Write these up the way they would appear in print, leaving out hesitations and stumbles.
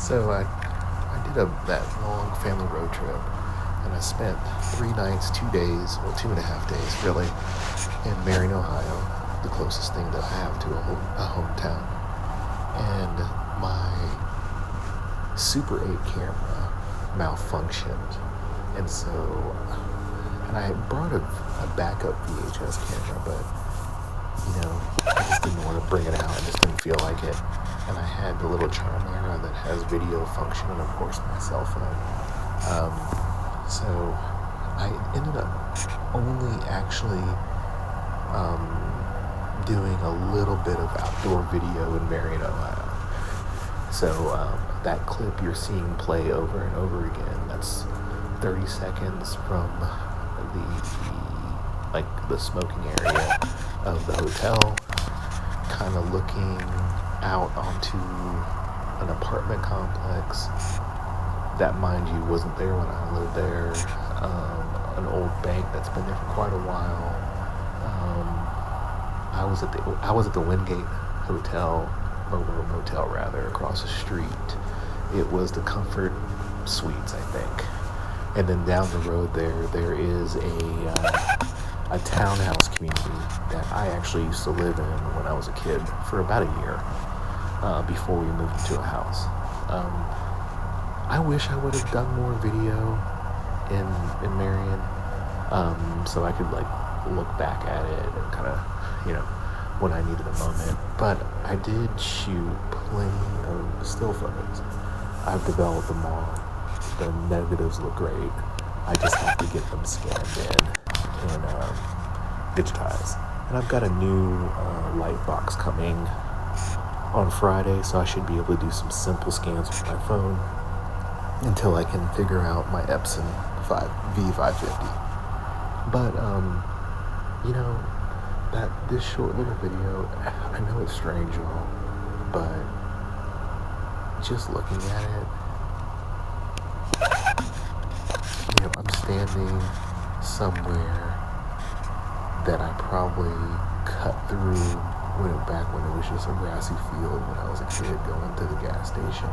So I did that long family road trip, and I spent 3 nights, 2 days, well, 2.5 days really, in Marion, Ohio, the closest thing that I have to a hometown. And my Super 8 camera malfunctioned, and I brought a backup VHS camera, but I just didn't want to bring it out. I just didn't feel like it. And I had the little Charmera that has video function, and of course my cell phone. So I ended up only actually doing a little bit of outdoor video in Marion, Ohio. So that clip you're seeing play over and over again, that's 30 seconds from the smoking area of the hotel, kind of looking out onto an apartment complex that, mind you, wasn't there when I lived there. An old bank that's been there for quite a while. I was at the Wingate Hotel, or motel rather, across the street. It was the Comfort Suites, I think. And then down the road there is a townhouse community that I actually used to live in when I was a kid for about a year before we moved into a house. I wish I would have done more video in Marion, so I could look back at it and kind of, when I needed a moment. But I did shoot plenty of still photos. I've developed them all. The negatives look great. I just have to get them scanned in and digitized. And I've got a new light box coming on Friday, so I should be able to do some simple scans with my phone until I can figure out my Epson V550. But this short little video, I know it's strange, y'all, but just looking at it, I'm standing somewhere that I probably cut through back when it was just a grassy field when I was a kid, going to the gas station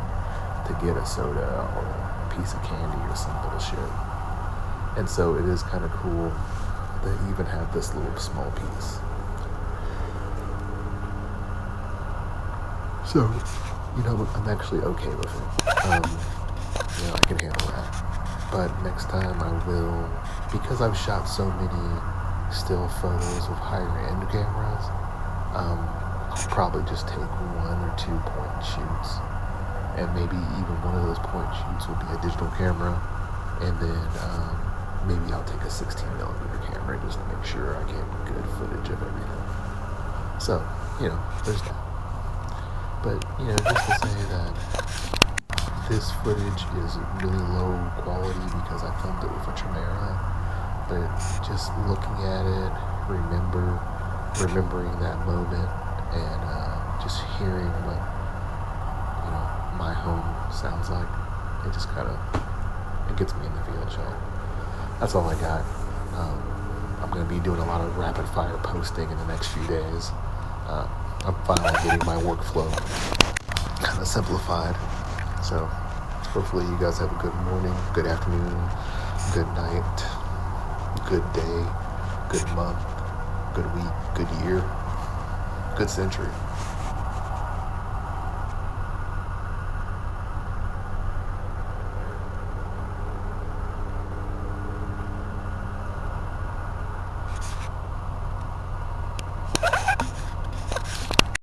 to get a soda or a piece of candy or some bullshit. And so it is kind of cool to even have this little small piece. So, I'm actually okay with it. I can handle that. But next time I will, because I've shot so many still photos with higher end cameras, I'll probably just take 1 or 2 point shoots, and maybe even one of those point shoots will be a digital camera, and then maybe I'll take a 16mm camera just to make sure I get good footage of everything. So, there's that. But, just to say that this footage is really low quality because I filmed it with a Charmera, but just looking at it, remembering that moment, and just hearing what, my home sounds like, it just it gets me in the feels, y'all. That's all I got. I'm going to be doing a lot of rapid fire posting in the next few days. I'm finally getting my workflow kind of simplified. So hopefully you guys have a good morning, good afternoon, good night, good day, good month, good week, good year, good century.